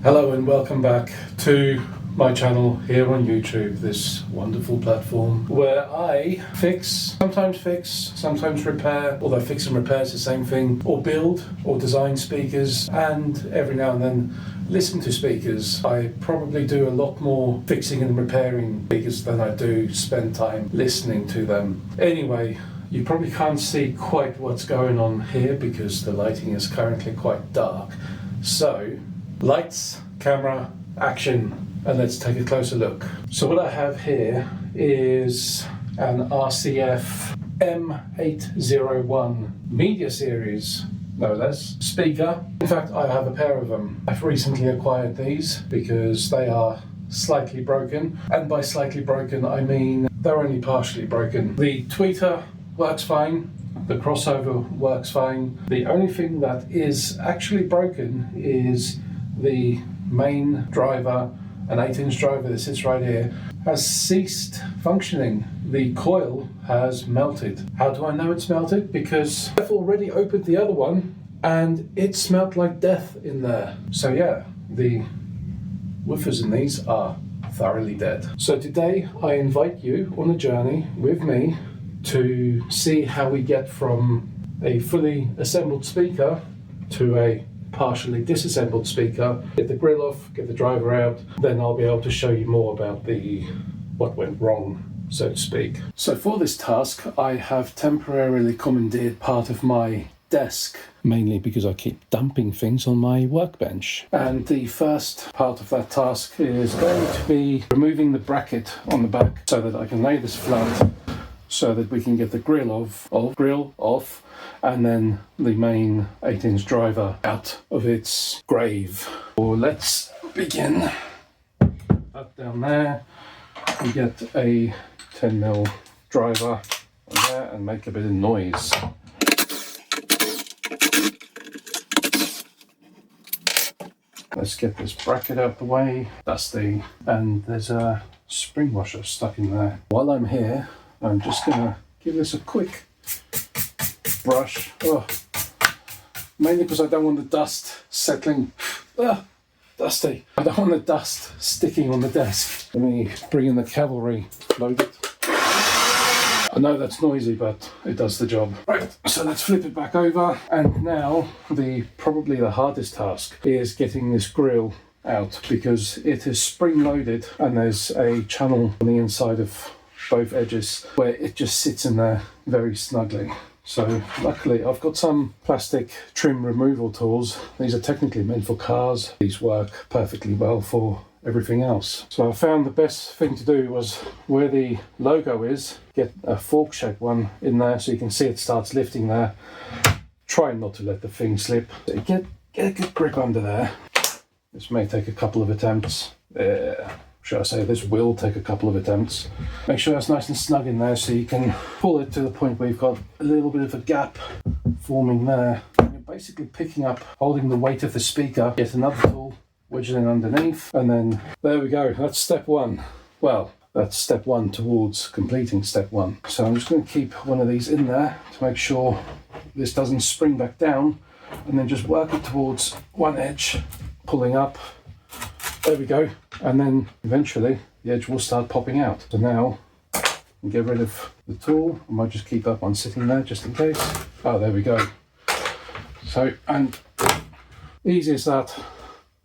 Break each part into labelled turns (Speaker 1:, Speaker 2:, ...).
Speaker 1: Hello and welcome back to my channel here on YouTube, this wonderful platform where I sometimes repair, although fix and repair is the same thing, or build or design speakers, and every now and then listen to speakers. I probably do a lot more fixing and repairing speakers than I do spend time listening to them. Anyway, you probably can't see quite what's going on here because the lighting is currently quite dark. So, lights, camera, action, and let's take a closer look. So what I have here is an RCF M801 media series, no less, speaker. In fact, I have a pair of them. I've recently acquired these because they are slightly broken, and by slightly broken I mean they're only partially broken. The tweeter works fine, the crossover works fine. The only thing that is actually broken is the main driver, an 8-inch driver that sits right here, has ceased functioning. The coil has melted. How do I know it's melted? Because I've already opened the other one and it smelled like death in there. So yeah, the woofers in these are thoroughly dead. So today I invite you on a journey with me to see how we get from a fully assembled speaker to a partially disassembled speaker, get the grill off, get the driver out, then I'll be able to show you more about what went wrong, so to speak. So for this task, I have temporarily commandeered part of my desk, mainly because I keep dumping things on my workbench. And the first part of that task is going to be removing the bracket on the back so that I can lay this flat so that we can get the grill off, and then the main 8-inch driver out of its grave. So let's begin. Up down there, we get a 10mm driver on there and make a bit of noise. Let's get this bracket out the way, dusty, and there's a spring washer stuck in there. While I'm here, I'm just gonna give this a quick brush, mainly because I don't want the dust settling, dusty. I don't want the dust sticking on the desk. Let me bring in the cavalry, load it. I know that's noisy, but it does the job. Right, so let's flip it back over, and now probably the hardest task is getting this grill out because it is spring loaded and there's a channel on the inside of both edges where it just sits in there very snugly. So luckily I've got some plastic trim removal tools. These are technically meant for cars. These work perfectly well for everything else. So I found the best thing to do was where the logo is, get a fork shaped one in there so you can see it starts lifting there. Try not to let the thing slip. Get a good grip under there. This may take a couple of attempts. Should I say this will take a couple of attempts. Make sure that's nice and snug in there so you can pull it to the point where you've got a little bit of a gap forming there. And you're basically picking up, holding the weight of the speaker, get another tool, wedge it in underneath, and then there we go. That's step one. Well, that's step one towards completing step one. So I'm just going to keep one of these in there to make sure this doesn't spring back down, and then just work it towards one edge, pulling up. There we go, and then eventually the edge will start popping out. So now I'll get rid of the tool. I might just keep that one sitting there just in case. Oh, there we go. So, and easy as that,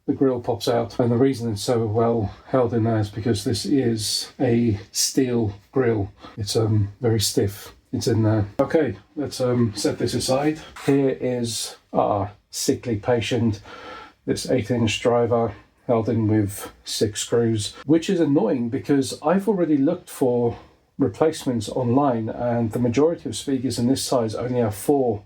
Speaker 1: the grill pops out, and the reason it's so well held in there is because this is a steel grill. It's very stiff. It's in there. Okay, let's set this aside. Here is our sickly patient, this 8-inch driver, held in with 6 screws, which is annoying because I've already looked for replacements online and the majority of speakers in this size only have 4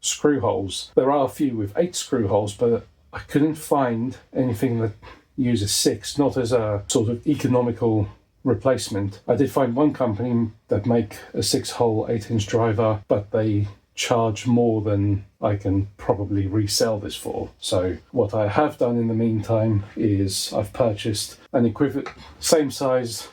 Speaker 1: screw holes. There are a few with 8 screw holes, but I couldn't find anything that uses 6, not as a sort of economical replacement. I did find one company that make a 6-hole 8-inch driver, but they charge more than I can probably resell this for. So what I have done in the meantime is I've purchased an equivalent, same size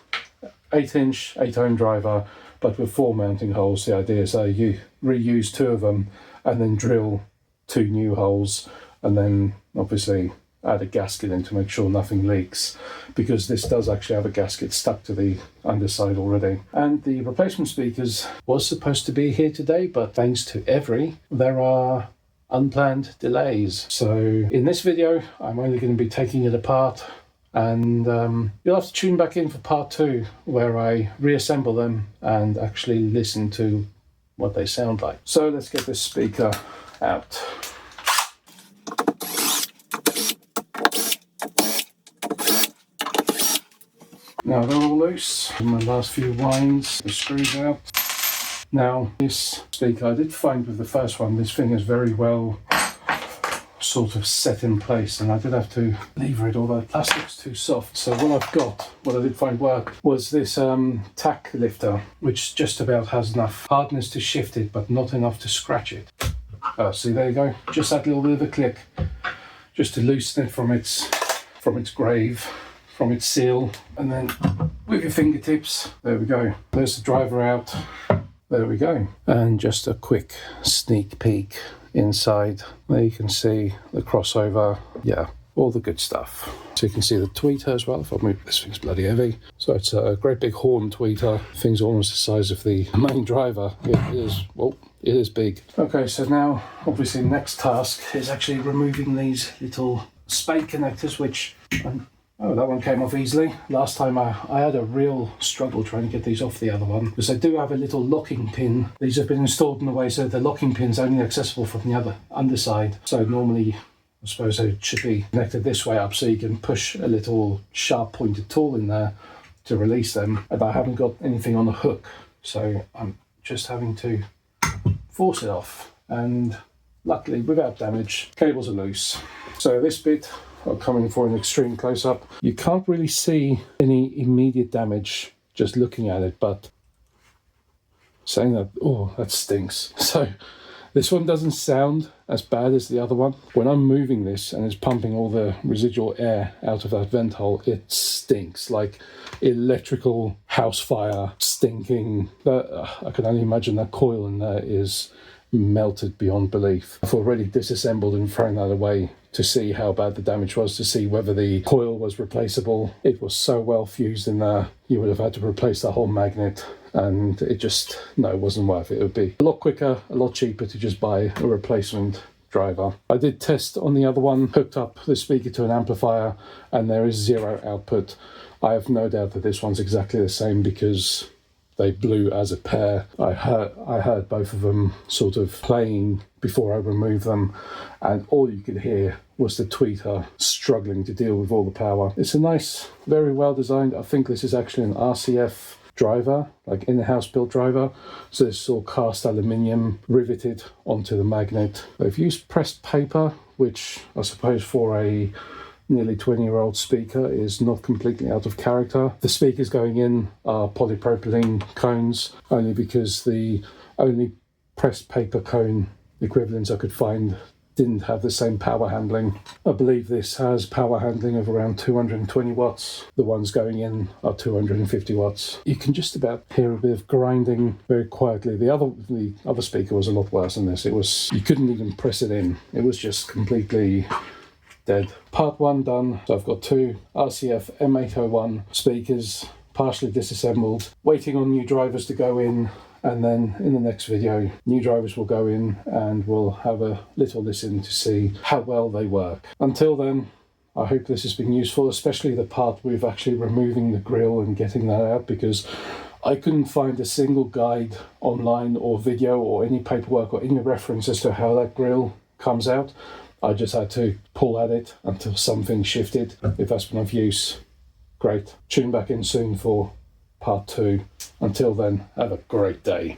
Speaker 1: 8-inch 8-ohm driver, but with 4 mounting holes. The idea is you reuse 2 of them and then drill 2 new holes, and then obviously add a gasket in to make sure nothing leaks, because this does actually have a gasket stuck to the underside already. And the replacement speakers was supposed to be here today, but thanks to Every, there are unplanned delays. So in this video, I'm only going to be taking it apart, and you'll have to tune back in for part 2, where I reassemble them and actually listen to what they sound like. So let's get this speaker out. Now they're all loose. My last few winds, the screws out. Now this speaker, I did find with the first one, this thing is very well sort of set in place, and I did have to lever it, although the plastic's too soft. So what I did find work was this tack lifter, which just about has enough hardness to shift it, but not enough to scratch it. See, there you go, just that little bit of a click, just to loosen it from its grave, from its seal, and then with your fingertips, there we go. There's the driver out, there we go. And just a quick sneak peek inside. There you can see the crossover, yeah, all the good stuff. So you can see the tweeter as well. If I move, this thing's bloody heavy. So it's a great big horn tweeter. Thing's almost the size of the main driver. It is, well, it is big. Okay, so now obviously next task is actually removing these little spade connectors, which oh, that one came off easily. Last time I had a real struggle trying to get these off the other one, because they do have a little locking pin. These have been installed in a way so the locking pin's only accessible from the other underside. So normally, I suppose it should be connected this way up, so you can push a little sharp pointed tool in there to release them. And I haven't got anything on the hook, so I'm just having to force it off. And luckily, without damage, cables are loose. So this bit, I'll come in for an extreme close-up. You can't really see any immediate damage just looking at it, but saying that, oh, that stinks. So this one doesn't sound as bad as the other one. When I'm moving this and it's pumping all the residual air out of that vent hole, it stinks like electrical house fire stinking. I can only imagine that coil in there is melted beyond belief. I've already disassembled and thrown that away to see how bad the damage was, to see whether the coil was replaceable. It was so well fused in there, you would have had to replace the whole magnet, and it just, no, it wasn't worth it. It would be a lot quicker, a lot cheaper to just buy a replacement driver. I did test on the other one, hooked up the speaker to an amplifier, and there is zero output. I have no doubt that this one's exactly the same, because they blew as a pair. I heard both of them sort of playing before I removed them, and all you could hear was the tweeter struggling to deal with all the power. It's a nice, very well designed, I think this is actually an RCF driver, like in-house built driver. So it's all cast aluminium riveted onto the magnet. They've used pressed paper, which I suppose for a nearly 20-year-old speaker is not completely out of character. The speakers going in are polypropylene cones, only because the only pressed paper cone equivalents I could find didn't have the same power handling. I believe this has power handling of around 220 watts. The ones going in are 250 watts. You can just about hear a bit of grinding very quietly. The other speaker was a lot worse than this. You couldn't even press it in. It was just completely dead. Part 1 done. So I've got 2 RCF M801 speakers partially disassembled, waiting on new drivers to go in, and then in the next video new drivers will go in and we'll have a little listen to see how well they work. Until then, I hope this has been useful, especially the part with actually removing the grill and getting that out, because I couldn't find a single guide online or video or any paperwork or any reference as to how that grill comes out. I just had to pull at it until something shifted. If that's been of use, great. Tune back in soon for part 2. Until then, have a great day.